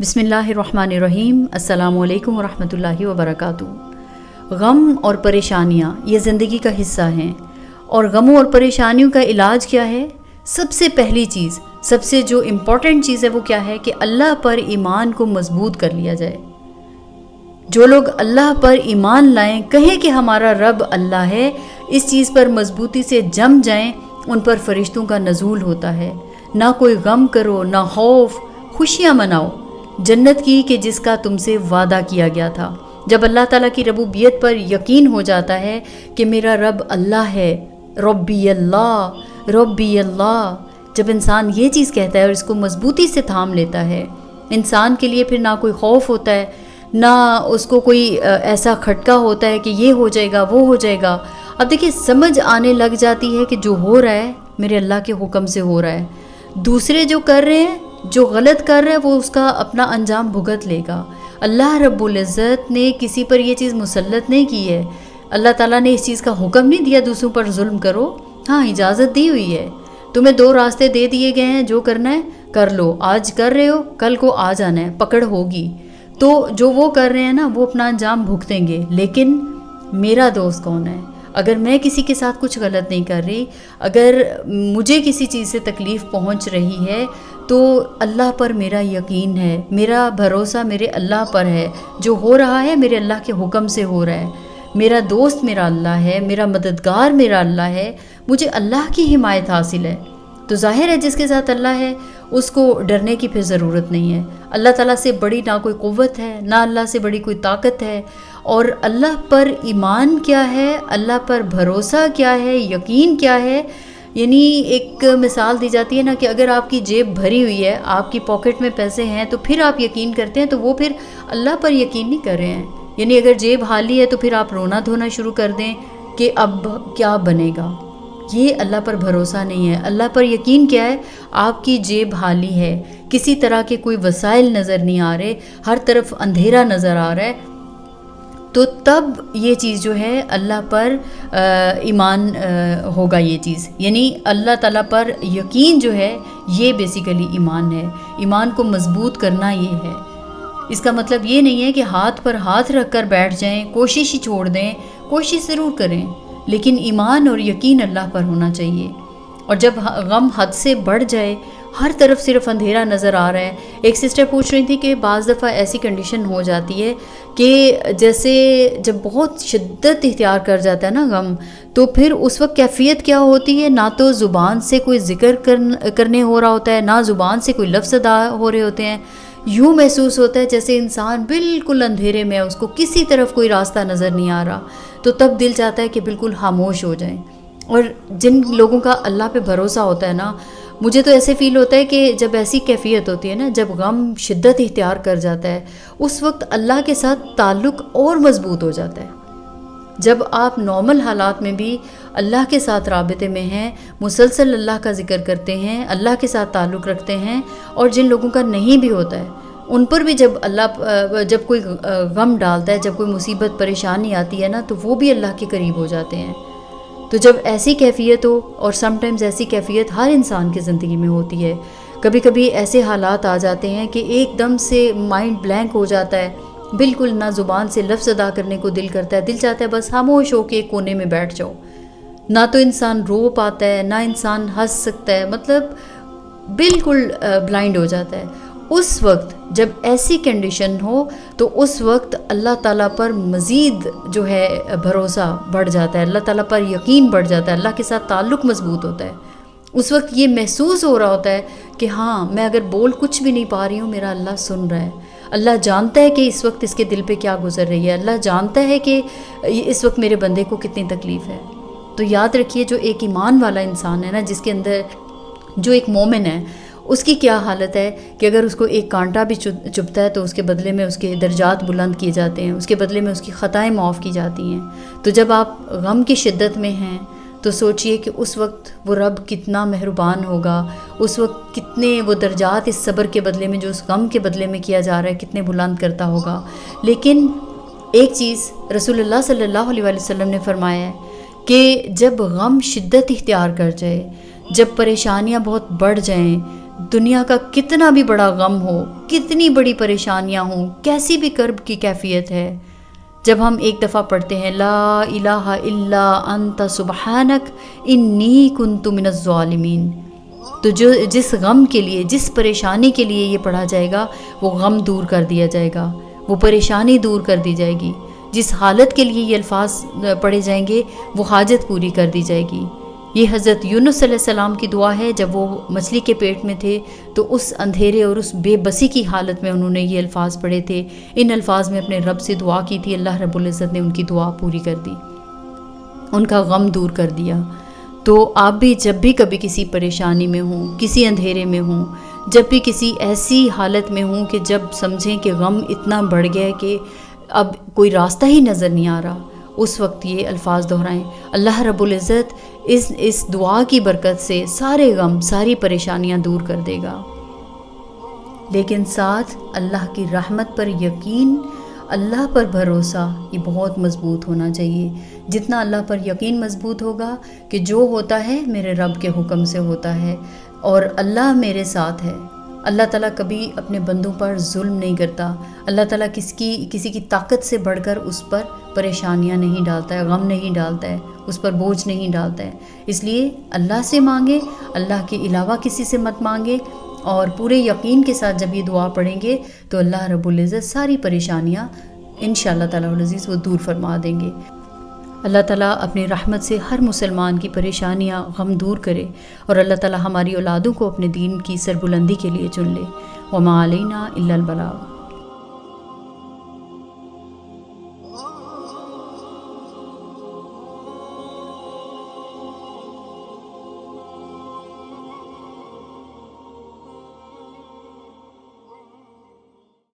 बिस्मिल्लाहिर्रहमानिर्रहीम। अस्सलाम वालेकुम वरहमतुल्लाहि वबरकातुहू। गम और परेशानियाँ ये ज़िंदगी का हिस्सा हैं, और गमों और परेशानियों का इलाज क्या है? सबसे पहली चीज़, सबसे जो इम्पॉर्टेंट चीज़ है वो क्या है कि अल्लाह पर ईमान को मजबूत कर लिया जाए। जो लोग अल्लाह पर ईमान लाएं, कहें कि हमारा रब अल्लाह है, इस चीज़ पर मजबूती से जम जाएं, उन पर फरिश्तों का नज़ूल होता है। ना कोई गम करो, ना खौफ, खुशियाँ मनाओ जन्नत की कि जिसका तुमसे वादा किया गया था। जब अल्लाह ताला की रबूबियत पर यकीन हो जाता है कि मेरा रब अल्लाह है, रब्बी अल्लाह रब्बी अल्लाह, जब इंसान ये चीज़ कहता है और इसको मजबूती से थाम लेता है, इंसान के लिए फिर ना कोई खौफ होता है, ना उसको कोई ऐसा खटका होता है कि ये हो जाएगा वो हो जाएगा। अब देखिए, समझ आने लग जाती है कि जो हो रहा है मेरे अल्लाह के हुक्म से हो रहा है। दूसरे जो कर रहे हैं, जो गलत कर रहा है, वो उसका अपना अंजाम भुगत लेगा। अल्लाह रब्बुल इज़्ज़त ने किसी पर ये चीज़ मुसल्लत नहीं की है। अल्लाह ताला ने इस चीज़ का हुक्म नहीं दिया दूसरों पर जुल्म करो। हाँ, इजाज़त दी हुई है, तुम्हें 2 रास्ते दे दिए गए हैं, जो करना है कर लो। आज कर रहे हो, कल को आ जाना है, पकड़ होगी। तो जो वो कर रहे हैं ना, वो अपना अंजाम भुगतेंगे। लेकिन मेरा दोस्त कौन है? अगर मैं किसी के साथ कुछ गलत नहीं कर रही, अगर मुझे किसी चीज़ से तकलीफ़ पहुंच रही है, तो अल्लाह पर मेरा यकीन है, मेरा भरोसा मेरे अल्लाह पर है। जो हो रहा है मेरे अल्लाह के हुक्म से हो रहा है। मेरा दोस्त मेरा अल्लाह है, मेरा मददगार मेरा अल्लाह है, मुझे अल्लाह की हिमायत हासिल है। तो जाहिर है जिसके साथ अल्लाह है उसको डरने की फिर ज़रूरत नहीं है। अल्लाह ताला से बड़ी ना कोई क़ुव्वत है, ना अल्लाह से बड़ी कोई ताकत है। और अल्लाह पर ईमान क्या है, अल्लाह पर भरोसा क्या है, यकीन क्या है? यानी एक मिसाल दी जाती है ना कि अगर आपकी जेब भरी हुई है, आपकी पॉकेट में पैसे हैं, तो फिर आप यकीन करते हैं, तो वो फिर अल्लाह पर यकीन नहीं कर रहे हैं। यानी अगर जेब खाली है तो फिर आप रोना धोना शुरू कर दें कि अब क्या बनेगा। ये अल्लाह पर भरोसा नहीं है। अल्लाह पर यकीन क्या है? आपकी जेब खाली है, किसी तरह के कोई वसाइल नज़र नहीं आ रहे, हर तरफ अंधेरा नज़र आ रहा है, तो तब ये चीज़ जो है अल्लाह पर ईमान होगा। ये चीज़ यानी अल्लाह ताला पर यकीन जो है, ये बेसिकली ईमान है। ईमान को मजबूत करना ये है। इसका मतलब ये नहीं है कि हाथ पर हाथ रख कर बैठ जाएं, कोशिश ही छोड़ दें। कोशिश ज़रूर करें, लेकिन ईमान और यकीन अल्लाह पर होना चाहिए। और जब गम हद से बढ़ जाए, हर तरफ सिर्फ अंधेरा नज़र आ रहा है। एक सिस्टर पूछ रही थी कि बाज़ दफ़ा ऐसी कंडीशन हो जाती है कि जैसे जब बहुत शिद्दत इख्तियार कर जाता है ना गम, तो फिर उस वक्त कैफियत क्या होती है? ना तो ज़ुबान से कोई ज़िक्र करने हो रहा होता है, ना ज़ुबान से कोई लफ्ज़ अदा हो रहे होते हैं। यूँ महसूस होता है जैसे इंसान बिल्कुल अंधेरे में है, उसको किसी तरफ कोई रास्ता नज़र नहीं आ रहा। तो तब दिल चाहता है कि बिल्कुल खामोश हो जाए। और जिन लोगों का अल्लाह पे भरोसा होता है ना, मुझे तो ऐसे फ़ील होता है कि जब ऐसी कैफियत होती है ना, जब गम शिद्दत इख्तियार कर जाता है, उस वक्त अल्लाह के साथ ताल्लुक़ और मज़बूत हो जाता है। जब आप नॉर्मल हालात में भी अल्लाह के साथ राबिते में हैं, मुसलसल अल्लाह का ज़िक्र करते हैं, अल्लाह के साथ ताल्लुक़ रखते हैं, और जिन लोगों का नहीं भी होता है उन पर भी जब कोई गम डालता है, जब कोई मुसीबत परेशानी आती है ना, तो वो भी अल्लाह के करीब हो जाते हैं। तो जब ऐसी कैफियत हो, और समटाइम्स ऐसी कैफियत हर इंसान की ज़िंदगी में होती है, कभी कभी ऐसे हालात आ जाते हैं कि एकदम से माइंड ब्लैंक हो जाता है, बिल्कुल ना ज़ुबान से लफ्ज़ अदा करने को दिल करता है, दिल चाहता है बस खामोश होकर एक कोने में बैठ जाओ। ना तो इंसान रो पाता है, ना इंसान हंस सकता है, मतलब बिल्कुल ब्लाइंड हो जाता है। उस वक्त जब ऐसी कंडीशन हो, तो उस वक्त अल्लाह ताला पर मज़ीद जो है भरोसा बढ़ जाता है, अल्लाह ताला पर यकीन बढ़ जाता है, अल्लाह के साथ ताल्लुक़ मज़बूत होता है। उस वक्त ये महसूस हो रहा होता है कि हाँ, मैं अगर बोल कुछ भी नहीं पा रही हूँ, मेरा अल्लाह सुन रहा है। अल्लाह जानता है कि इस वक्त इसके दिल पे क्या गुजर रही है, अल्लाह जानता है कि इस वक्त मेरे बंदे को कितनी तकलीफ़ है। तो याद रखिए, जो एक ईमान वाला इंसान है ना, जिसके अंदर जो एक मोमिन है, उसकी क्या हालत है कि अगर उसको एक कांटा भी चुभता है तो उसके बदले में उसके दर्जात बुलंद किए जाते हैं, उसके बदले में उसकी ख़ताएँ माफ़ की जाती हैं। तो जब आप गम की शिद्दत में हैं, तो सोचिए कि उस वक्त वो रब कितना मेहरबान होगा, उस वक्त कितने वो दर्जात इस सब्र के बदले में, जो उस गम के बदले में किया जा रहा है, कितने बुलंद करता होगा। लेकिन एक चीज़ रसूलुल्लाह सल्लल्लाहु अलैहि वसल्लम ने फरमाया है कि जब गम शिद्दत इख्तियार कर जाए, जब परेशानियाँ बहुत बढ़ जाएं, دنیا کا کتنا بھی بڑا غم ہو، کتنی بڑی پریشانیاں ہوں، کیسی بھی کرب کی کیفیت ہے، جب ہم ایک دفعہ پڑھتے ہیں لا الہ الا انت سبحانک انی کنت من الظالمین، تو جس غم کے لیے، جس پریشانی کے لیے یہ پڑھا جائے گا، وہ غم دور کر دیا جائے گا، وہ پریشانی دور کر دی جائے گی۔ جس حالت کے لیے یہ الفاظ پڑھے جائیں گے وہ حاجت پوری کر دی جائے گی۔ یہ حضرت یونس علیہ السلام کی دعا ہے، جب وہ مچھلی کے پیٹ میں تھے تو اس اندھیرے اور اس بے بسی کی حالت میں انہوں نے یہ الفاظ پڑھے تھے، ان الفاظ میں اپنے رب سے دعا کی تھی، اللہ رب العزت نے ان کی دعا پوری کر دی، ان کا غم دور کر دیا۔ تو آپ بھی جب بھی کبھی کسی پریشانی میں ہوں، کسی اندھیرے میں ہوں، جب بھی کسی ایسی حالت میں ہوں کہ جب سمجھیں کہ غم اتنا بڑھ گیا ہے کہ اب کوئی راستہ ہی نظر نہیں آ رہا، اس وقت یہ الفاظ دہرائیں۔ اللہ رب العزت اس دعا کی برکت سے سارے غم، ساری پریشانیاں دور کر دے گا۔ لیکن ساتھ اللہ کی رحمت پر یقین، اللہ پر بھروسہ یہ بہت مضبوط ہونا چاہیے۔ جتنا اللہ پر یقین مضبوط ہوگا کہ جو ہوتا ہے میرے رب کے حکم سے ہوتا ہے اور اللہ میرے ساتھ ہے، اللہ تعالیٰ کبھی اپنے بندوں پر ظلم نہیں کرتا، اللہ تعالیٰ کسی کی طاقت سے بڑھ کر اس پر پریشانیاں نہیں ڈالتا ہے، غم نہیں ڈالتا ہے، اس پر بوجھ نہیں ڈالتا ہے۔ اس لیے اللہ سے مانگے، اللہ کے علاوہ کسی سے مت مانگے، اور پورے یقین کے ساتھ جب یہ دعا پڑھیں گے تو اللہ رب العزت ساری پریشانیاں انشاءاللہ تعالیٰ العزیز وہ دور فرما دیں گے۔ اللہ تعالیٰ اپنی رحمت سے ہر مسلمان کی پریشانیاں، غم دور کرے، اور اللہ تعالیٰ ہماری اولادوں کو اپنے دین کی سربلندی کے لیے چن لے۔ وما علینا الا البلاغ۔